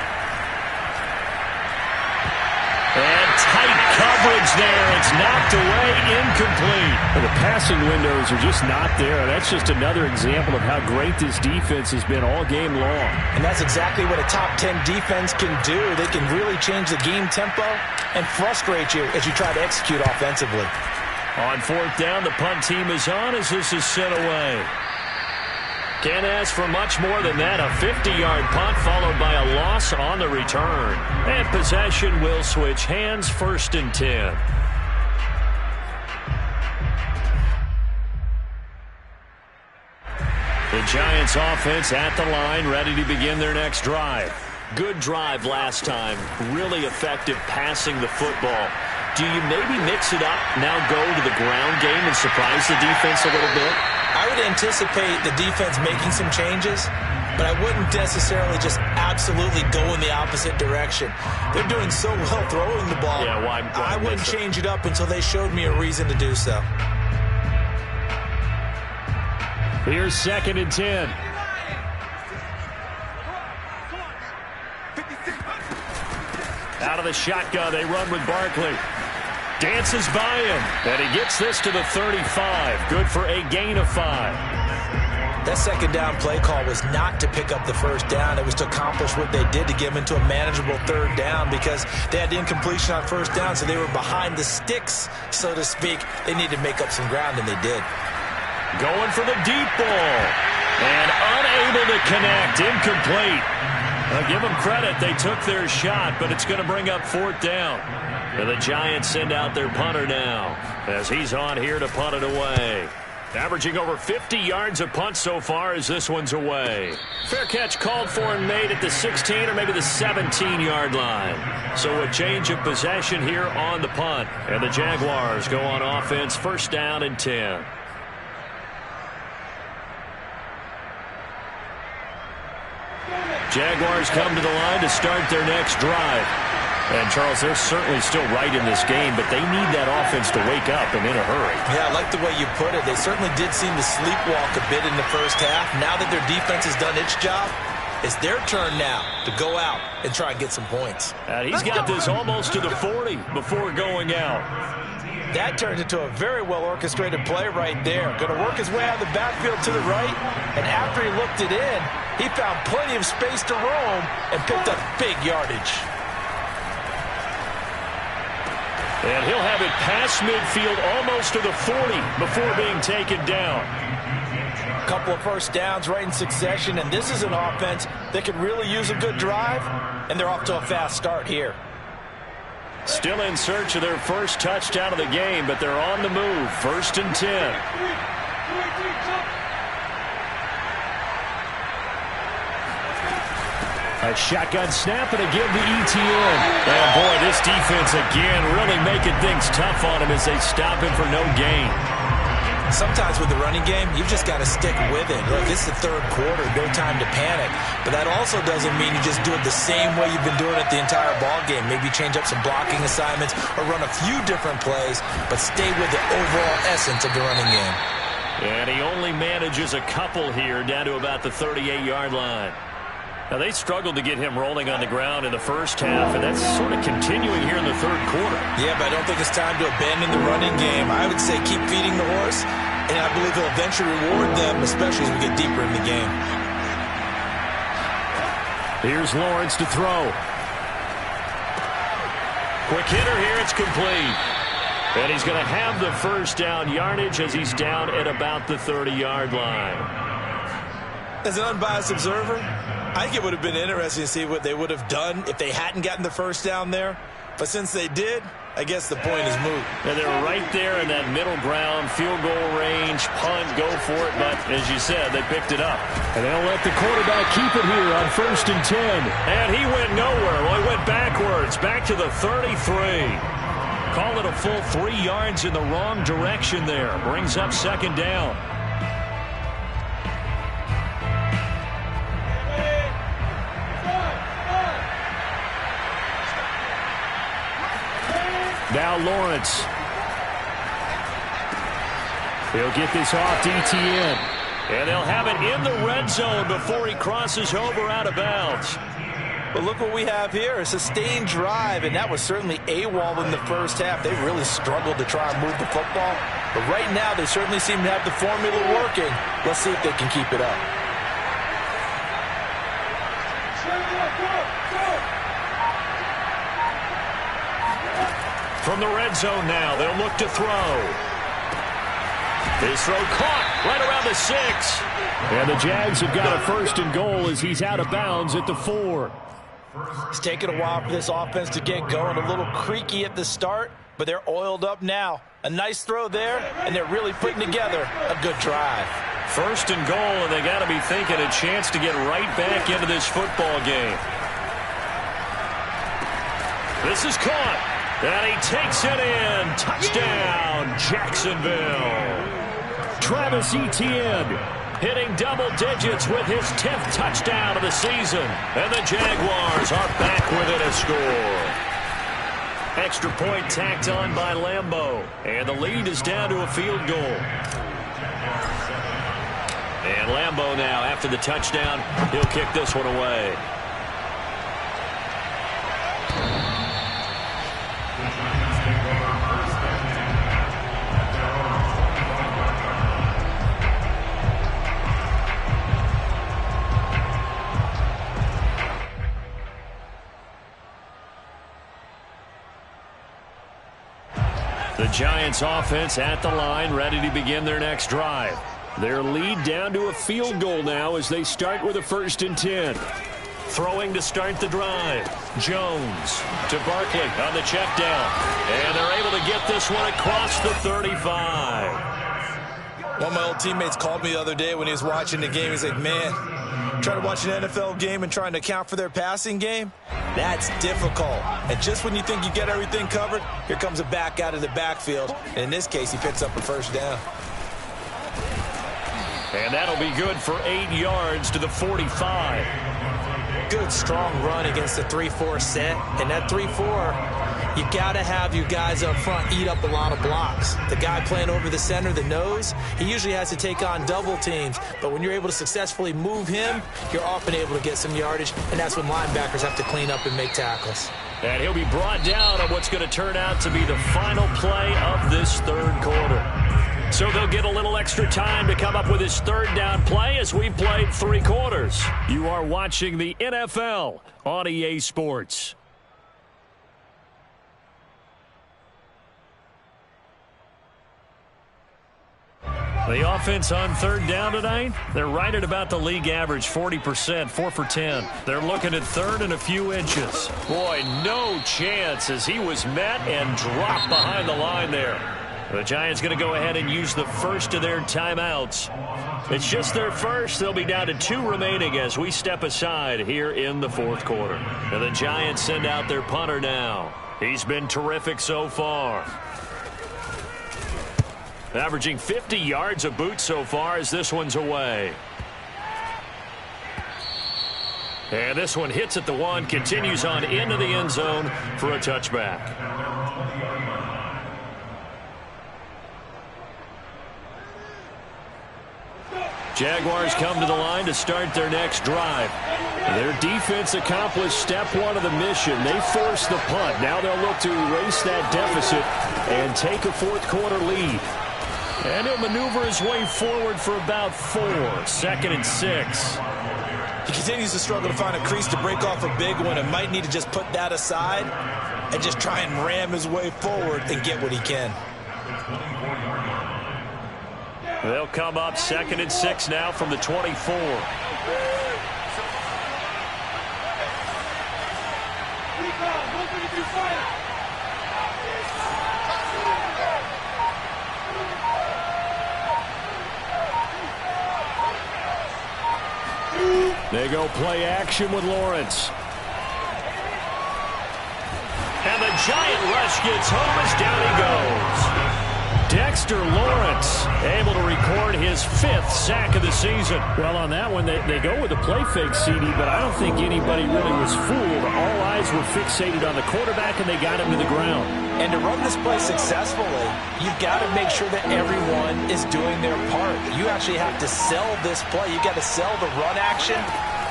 And tight coverage there. It's knocked away, incomplete. The passing windows are just not there. That's just another example of how great this defense has been all game long. And that's exactly what a top 10 defense can do. They can really change the game tempo and frustrate you as you try to execute offensively. On fourth down, the punt team is on as this is sent away. Can't ask for much more than that. A 50-yard punt followed by a loss on the return. And possession will switch hands, 1st and 10. The Giants offense at the line, ready to begin their next drive. Good drive last time. Really effective passing the football. Do you maybe mix it up, now go to the ground game and surprise the defense a little bit? I would anticipate the defense making some changes, but I wouldn't necessarily just absolutely go in the opposite direction. They're doing so well throwing the ball. Yeah, why I wouldn't change it up until they showed me a reason to do so. Here's 2nd and 10. Out of the shotgun, they run with Barkley. Dances by him, and he gets this to the 35. Good for a gain of 5. That second down play call was not to pick up the first down. It was to accomplish what they did to get them into a manageable 3rd down because they had the incompletion on 1st down, so they were behind the sticks, so to speak. They needed to make up some ground, and they did. Going for the deep ball, and unable to connect, incomplete. I'll give them credit. They took their shot, but it's going to bring up 4th down. And the Giants send out their punter now as he's on here to punt it away. Averaging over 50 yards a punt so far as this one's away. Fair catch called for and made at the 16 or maybe the 17-yard line. So a change of possession here on the punt. And the Jaguars go on offense, 1st down and 10. Jaguars come to the line to start their next drive. And, Charles, they're certainly still right in this game, but they need that offense to wake up and in a hurry. Yeah, I like the way you put it. They certainly did seem to sleepwalk a bit in the first half. Now that their defense has done its job, it's their turn now to go out and try and get some points. And he's got this almost to the 40 before going out. That turned into a very well-orchestrated play right there. Going to work his way out of the backfield to the right, and after he looked it in, he found plenty of space to roam and picked up big yardage. And he'll have it past midfield almost to the 40 before being taken down. A couple of first downs right in succession, and this is an offense that could really use a good drive, and they're off to a fast start here. Still in search of their first touchdown of the game, but they're on the move. 1st and 10. A shotgun snap and again to ETN. And boy, this defense again really making things tough on him as they stop him for no gain. Sometimes with the running game, you've just got to stick with it. Look, it's the 3rd quarter, no time to panic. But that also doesn't mean you just do it the same way you've been doing it the entire ball game. Maybe change up some blocking assignments or run a few different plays, but stay with the overall essence of the running game. And he only manages a couple here down to about the 38-yard line. Now, they struggled to get him rolling on the ground in the first half, and that's sort of continuing here in the 3rd quarter. Yeah, but I don't think it's time to abandon the running game. I would say keep feeding the horse, and I believe he'll eventually reward them, especially as we get deeper in the game. Here's Lawrence to throw. Quick hitter here, it's complete. And he's going to have the first down yardage as he's down at about the 30-yard line. As an unbiased observer, I think it would have been interesting to see what they would have done if they hadn't gotten the first down there. But since they did, I guess the point is moot. And they're right there in that middle ground, field goal range, punt, go for it. But as you said, they picked it up. And they'll let the quarterback keep it here on 1st and 10. And he went nowhere. Well, he went backwards, back to the 33. Call it a full 3 yards in the wrong direction there. Brings up 2nd down. Now Lawrence. He'll get this off to Etienne. And they'll have it in the red zone before he crosses over out of bounds. But look what we have here, a sustained drive, and that was certainly AWOL in the first half. They really struggled to try and move the football. But right now, they certainly seem to have the formula working. Let's see if they can keep it up. From the red zone now, they'll look to throw. His throw caught right around the 6. And the Jags have got a 1st and goal as he's out of bounds at the 4. It's taken a while for this offense to get going. A little creaky at the start, but they're oiled up now. A nice throw there, and they're really putting together a good drive. 1st and goal, and they got to be thinking a chance to get right back into this football game. This is caught. And he takes it in. Touchdown, Jacksonville. Travis Etienne hitting double digits with his 10th touchdown of the season. And the Jaguars are back within a score. Extra point tacked on by Lambeau. And the lead is down to a field goal. And Lambeau now, after the touchdown, he'll kick this one away. The Giants offense at the line, ready to begin their next drive. Their lead down to a field goal now as they start with a 1st and 10. Throwing to start the drive. Jones to Barkley on the check down. And they're able to get this one across the 35. One of my old teammates called me the other day when he was watching the game. He's like, man, trying to watch an NFL game and trying to account for their passing game, that's difficult. And just when you think you get everything covered, here comes a back out of the backfield. And in this case, he picks up a 1st down. And that'll be good for 8 yards to the 45. Good, strong run against the 3-4 set. And that 3-4, you got to have your guys up front eat up a lot of blocks. The guy playing over the center, the nose, he usually has to take on double teams. But when you're able to successfully move him, you're often able to get some yardage. And that's when linebackers have to clean up and make tackles. And he'll be brought down on what's going to turn out to be the final play of this 3rd quarter. So they'll get a little extra time to come up with his 3rd down play as we've played 3 quarters. You are watching the NFL on EA Sports. The offense on 3rd down tonight, they're right at about the league average, 40%, 4 for 10. They're looking at 3rd and a few inches. Boy, no chance as he was met and dropped behind the line there. The Giants going to go ahead and use the first of their timeouts. It's just their first. They'll be down to 2 remaining as we step aside here in the 4th quarter. And the Giants send out their punter now. He's been terrific so far. Averaging 50 yards a boot so far as this one's away. And this one hits at the 1, continues on into the end zone for a touchback. Jaguars come to the line to start their next drive. Their defense accomplished step 1 of the mission. They forced the punt. Now they'll look to erase that deficit and take a 4th quarter lead. And he'll maneuver his way forward for about 4. 2nd and 6. He continues to struggle to find a crease to break off a big one and might need to just put that aside and just try and ram his way forward and get what he can. They'll come up 2nd and 6 now from the 24. They go play action with Lawrence. And the giant rush gets home as down he goes. Dexter Lawrence able to record his 5th sack of the season. Well, on that one, they go with the play fake, CD, but I don't think anybody really was fooled. All eyes were fixated on the quarterback, and they got him to the ground. And to run this play successfully, you've got to make sure that everyone is doing their part. You actually have to sell this play. You've got to sell the run action.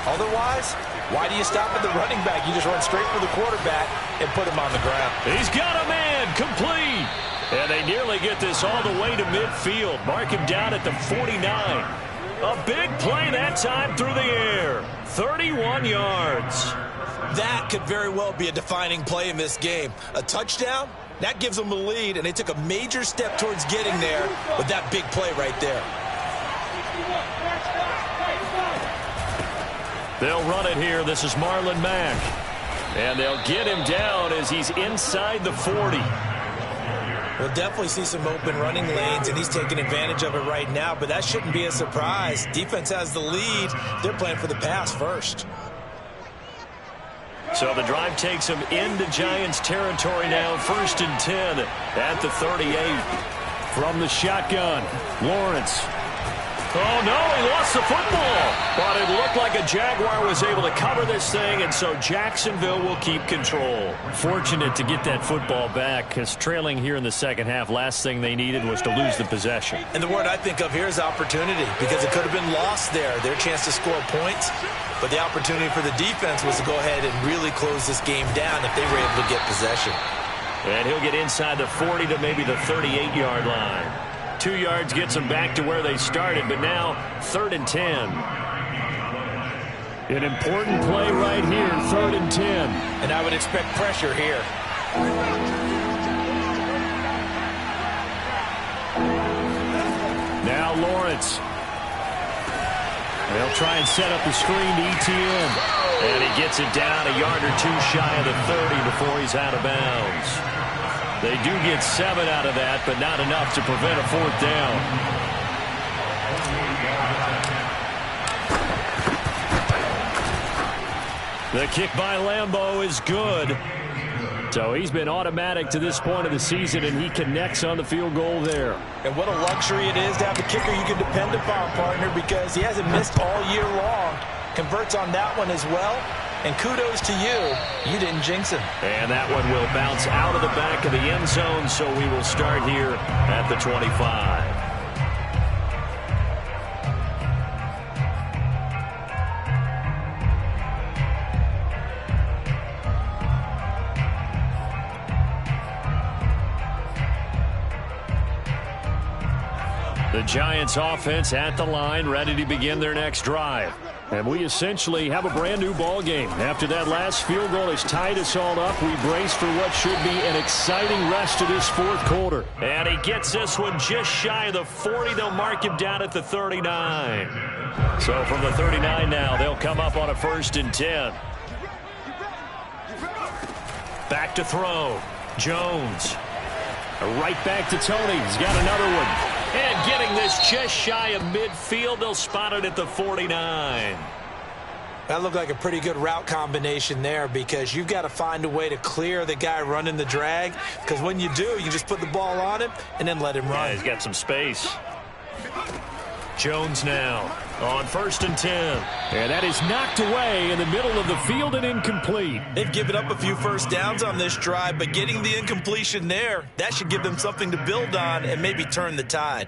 Otherwise, why do you stop at the running back? You just run straight for the quarterback and put him on the ground. He's got a man, complete. And they nearly get this all the way to midfield. Mark him down at the 49. A big play that time through the air. 31 yards. That could very well be a defining play in this game. A touchdown, that gives them the lead, and they took a major step towards getting there with that big play right there. They'll run it here. This is Marlon Mack. And they'll get him down as he's inside the 40. We'll definitely see some open running lanes, and he's taking advantage of it right now, but that shouldn't be a surprise. Defense has the lead. They're playing for the pass first. So the drive takes them into Giants territory now. 1st and 10 at the 38. From the shotgun, Lawrence. Oh, no, he lost the football. But it looked like a Jaguar was able to cover this thing, and so Jacksonville will keep control. Fortunate to get that football back, because trailing here in the second half, last thing they needed was to lose the possession. And the word I think of here is opportunity, because it could have been lost there. Their chance to score points, but the opportunity for the defense was to go ahead and really close this game down if they were able to get possession. And he'll get inside the 40 to maybe the 38-yard line. 2 yards gets them back to where they started, but now 3rd and 10. An important play right here, 3rd and 10. And I would expect pressure here. Now Lawrence. They'll try and set up the screen to ETN. And he gets it down a yard or 2 shy of the 30 before he's out of bounds. They do get 7 out of that, but not enough to prevent a 4th down. The kick by Lambeau is good. So he's been automatic to this point of the season, and he connects on the field goal there. And what a luxury it is to have a kicker you can depend upon, partner, because he hasn't missed all year long. Converts on that one as well. And kudos to you. You didn't jinx him. And that one will bounce out of the back of the end zone, so we will start here at the 25. The Giants offense at the line, ready to begin their next drive. And we essentially have a brand-new ball game. After that last field goal has tied us all up, we brace for what should be an exciting rest of this 4th quarter. And he gets this one just shy of the 40. They'll mark him down at the 39. So from the 39 now, they'll come up on a 1st and 10. Back to throw. Jones. Right back to Tony. He's got another one. And getting this just shy of midfield, they'll spot it at the 49. That looked like a pretty good route combination there, because you've got to find a way to clear the guy running the drag, because when you do, you just put the ball on him and then let him run. Yeah, he's got some space. Jones now on 1st and 10. And that is knocked away in the middle of the field and incomplete. They've given up a few first downs on this drive, but getting the incompletion there, that should give them something to build on and maybe turn the tide.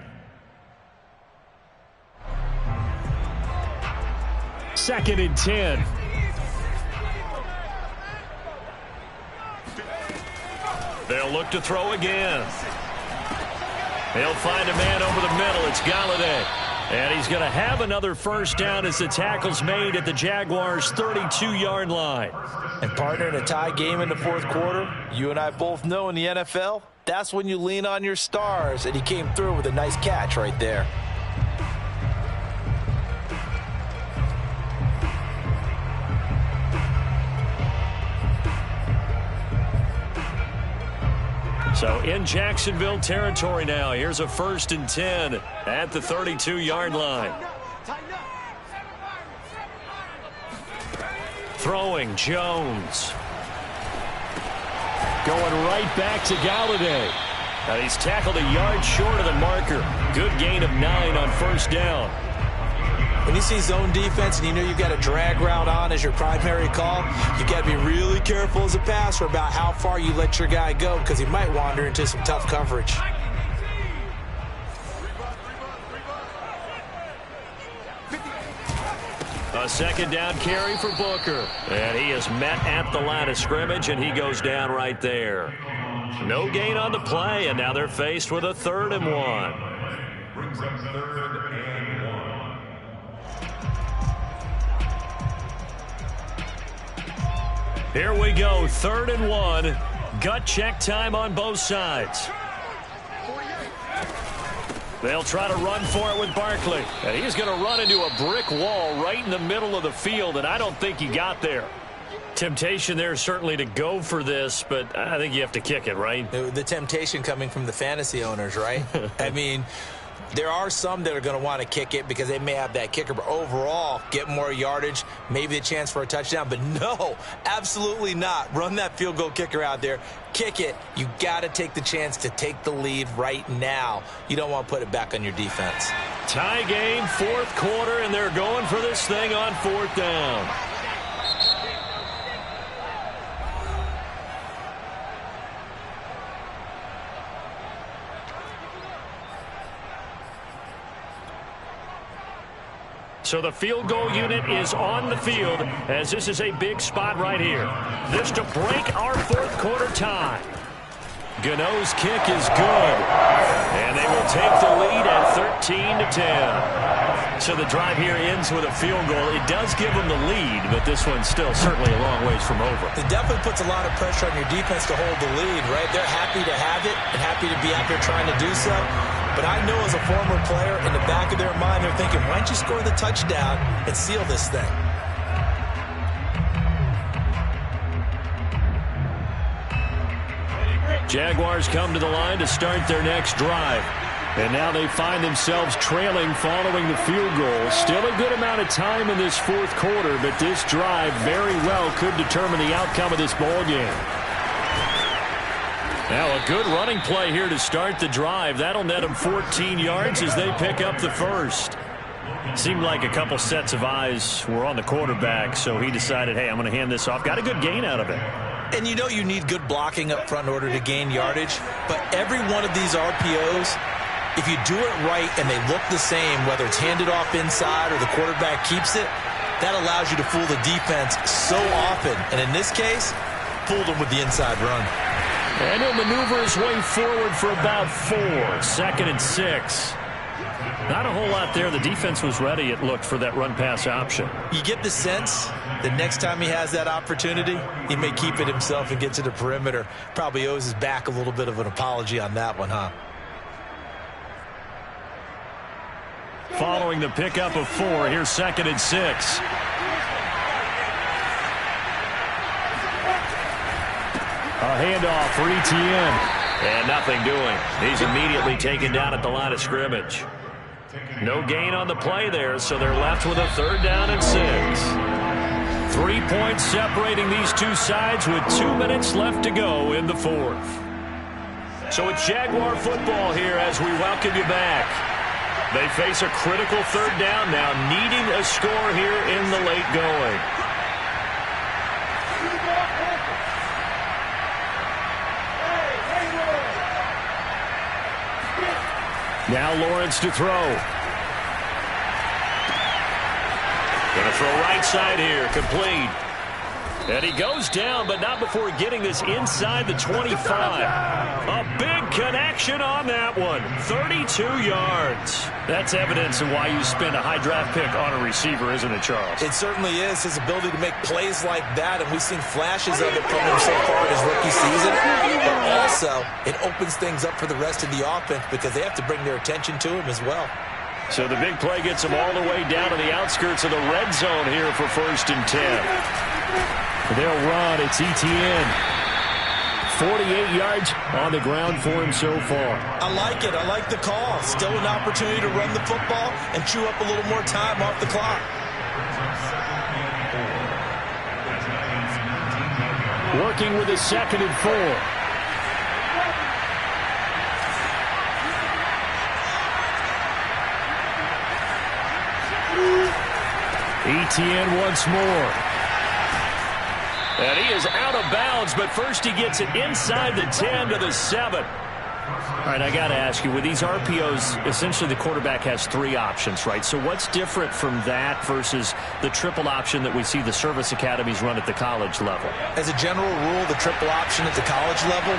2nd and 10. They'll look to throw again. They'll find a man over the middle. It's Galladay. And he's going to have another first down as the tackle's made at the Jaguars' 32-yard line. And partner, in a tie game in the 4th quarter, you and I both know in the NFL, that's when you lean on your stars, and he came through with a nice catch right there. So in Jacksonville territory now. Here's a 1st and 10 at the 32-yard line. Throwing Jones. Going right back to Galladay. And he's tackled a yard short of the marker. Good gain of 9 on first down. When you see zone defense and you know you've got a drag route on as your primary call, you got to be really careful as a passer about how far you let your guy go because he might wander into some tough coverage. A second down carry for Booker. And he is met at the line of scrimmage, and he goes down right there. No gain on the play, and now they're faced with a 3rd and 1. Brings up 3rd and 1. Here we go, 3rd and 1. Gut check time on both sides. They'll try to run for it with Barkley. And he's going to run into a brick wall right in the middle of the field, and I don't think he got there. Temptation there certainly to go for this, but I think you have to kick it, right? The temptation coming from the fantasy owners, right? I mean, there are some that are going to want to kick it because they may have that kicker, but overall, get more yardage, maybe a chance for a touchdown. But no, absolutely not. Run that field goal kicker out there. Kick it. You got to take the chance to take the lead right now. You don't want to put it back on your defense. Tie game, 4th quarter, and they're going for this thing on 4th down. So the field goal unit is on the field as this is a big spot right here. This to break our 4th quarter tie. Gano's kick is good. And they will take the lead at 13-10. So the drive here ends with a field goal. It does give them the lead, but this one's still certainly a long ways from over. It definitely puts a lot of pressure on your defense to hold the lead, right? They're happy to have it and happy to be out there trying to do so. But I know as a former player, in the back of their mind, they're thinking, why don't you score the touchdown and seal this thing? Jaguars come to the line to start their next drive. And now they find themselves trailing following the field goal. Still a good amount of time in this 4th quarter, but this drive very well could determine the outcome of this ball game. Now a good running play here to start the drive. That'll net them 14 yards as they pick up the first. Seemed like a couple sets of eyes were on the quarterback, so he decided, hey, I'm going to hand this off. Got a good gain out of it. And you know you need good blocking up front in order to gain yardage, but every one of these RPOs, if you do it right and they look the same, whether it's handed off inside or the quarterback keeps it, that allows you to fool the defense so often. And in this case, fooled them with the inside run. And he'll maneuver his way forward for about 4. 2nd and 6. Not a whole lot there. The defense was ready, it looked, for that run-pass option. You get the sense that next time he has that opportunity, he may keep it himself and get to the perimeter. Probably owes his back a little bit of an apology on that one, huh? Following the pickup of 4, here's 2nd and 6. A handoff for Etienne. And nothing doing. He's immediately taken down at the line of scrimmage. No gain on the play there, so they're left with a 3rd down and 6. 3 points separating these two sides with 2 minutes left to go in the 4th. So it's Jaguar football here as we welcome you back. They face a critical 3rd down now, needing a score here in the late going. Now Lawrence to throw. Going to throw right side here, complete. And he goes down, but not before getting this inside the 25. A big connection on that one. 32 yards. That's evidence of why you spend a high draft pick on a receiver, isn't it, Charles? It certainly is. His ability to make plays like that, and we've seen flashes of it from him so far in his rookie season. But also, it opens things up for the rest of the offense because they have to bring their attention to him as well. So the big play gets him all the way down to the outskirts of the red zone here for 1st and 10. They'll run. It's Etienne. 48 yards on the ground for him so far. I like it. I like the call. Still an opportunity to run the football and chew up a little more time off the clock. working with a 2nd and 4. Etienne once more. And he is out of bounds, but first he gets it inside the 10 to the 7. All right, I got to ask you, with these RPOs, essentially the quarterback has 3 options, right? So what's different from that versus the triple option that we see the service academies run at the college level? As a general rule, the triple option at the college level,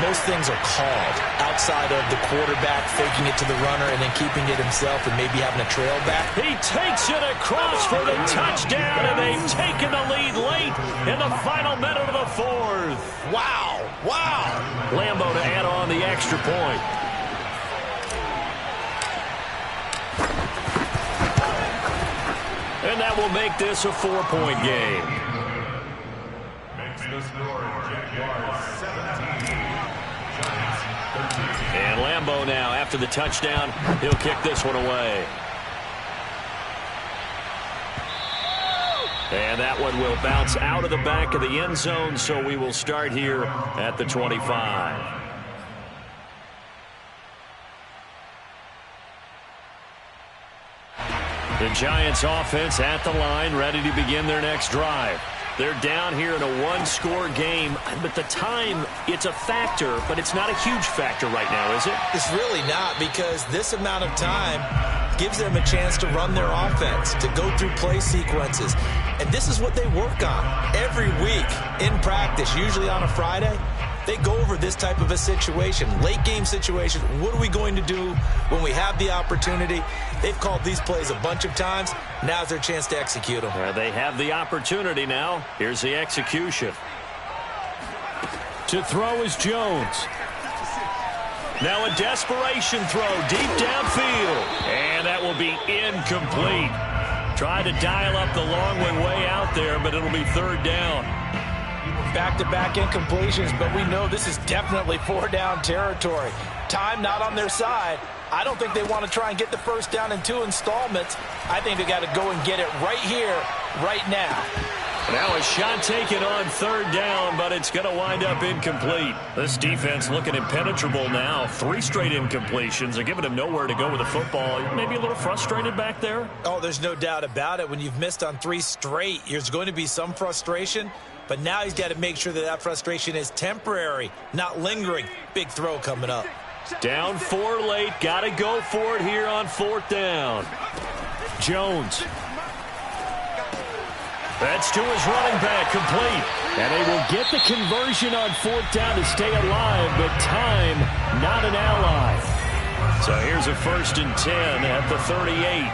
most things are called outside of the quarterback faking it to the runner and then keeping it himself and maybe having a trail back. He takes it across for the touchdown, and they've taken the lead late in the final minute of the 4th. Wow, wow. Lambo to add on the extra point. And that will make this a 4-point game. Makes the score Jaguars 17, Giants 13. And Lambo now, after the touchdown, he'll kick this one away. And that one will bounce out of the back of the end zone, so we will start here at the 25. The Giants offense at the line, ready to begin their next drive. They're down here in a 1-score game, but the time, it's a factor, but it's not a huge factor right now, is it? It's really not, because this amount of time gives them a chance to run their offense, to go through play sequences. And this is what they work on every week in practice, usually on a Friday. They go over this type of a situation, late game situation. What are we going to do when we have the opportunity? They've called these plays a bunch of times. Now's their chance to execute them. They have the opportunity now. Here's the execution. To throw is Jones. Now a desperation throw deep downfield. And that will be incomplete. Tried to dial up the long way out there, but it'll be 3rd down. Back-to-back incompletions, but we know this is definitely 4-down territory. Time not on their side. I don't think they want to try and get the first down in 2 installments. I think they got to go and get it right here, right now. Now a shot taken on 3rd down, but it's going to wind up incomplete. This defense looking impenetrable now. 3 straight incompletions. They're giving him nowhere to go with the football. Maybe a little frustrated back there? Oh, there's no doubt about it. When you've missed on 3 straight, there's going to be some frustration. But now he's got to make sure that frustration is temporary, not lingering. Big throw coming up. Down 4 late. Got to go for it here on 4th down. Jones. That's to his running back, complete. And they will get the conversion on 4th down to stay alive, but time not an ally. So here's a 1st and 10 at the 38.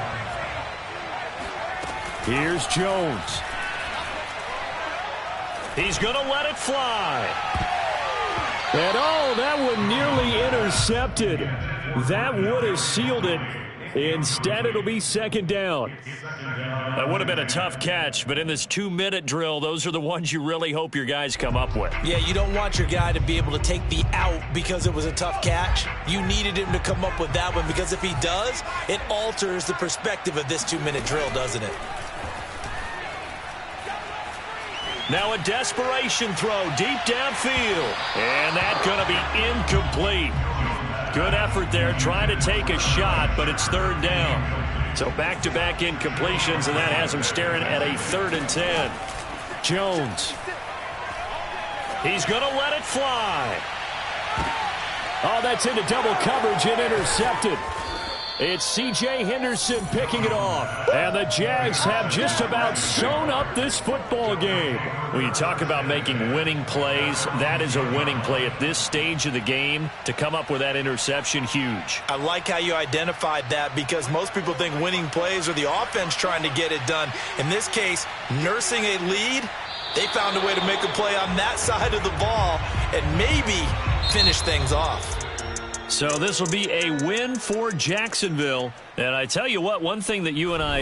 Here's Jones. He's going to let it fly. And oh, that one nearly intercepted. That would have sealed it. Instead, it'll be 2nd down. That would have been a tough catch, but in this 2-minute drill, those are the ones you really hope your guys come up with. Yeah, you don't want your guy to be able to take the out because it was a tough catch. You needed him to come up with that one, because if he does, it alters the perspective of this 2-minute drill, doesn't it? Now a desperation throw deep downfield. And that's going to be incomplete. Good effort there, trying to take a shot, but it's 3rd down. So back-to-back incompletions, and that has him staring at a 3rd and 10. Jones. He's going to let it fly. Oh, that's into double coverage and intercepted. It's C.J. Henderson picking it off. And the Jags have just about sewn up this football game. When you talk about making winning plays, that is a winning play at this stage of the game. To come up with that interception, huge. I like how you identified that, because most people think winning plays are the offense trying to get it done. In this case, nursing a lead, they found a way to make a play on that side of the ball and maybe finish things off. So this will be a win for Jacksonville. And I tell you what, one thing that you and I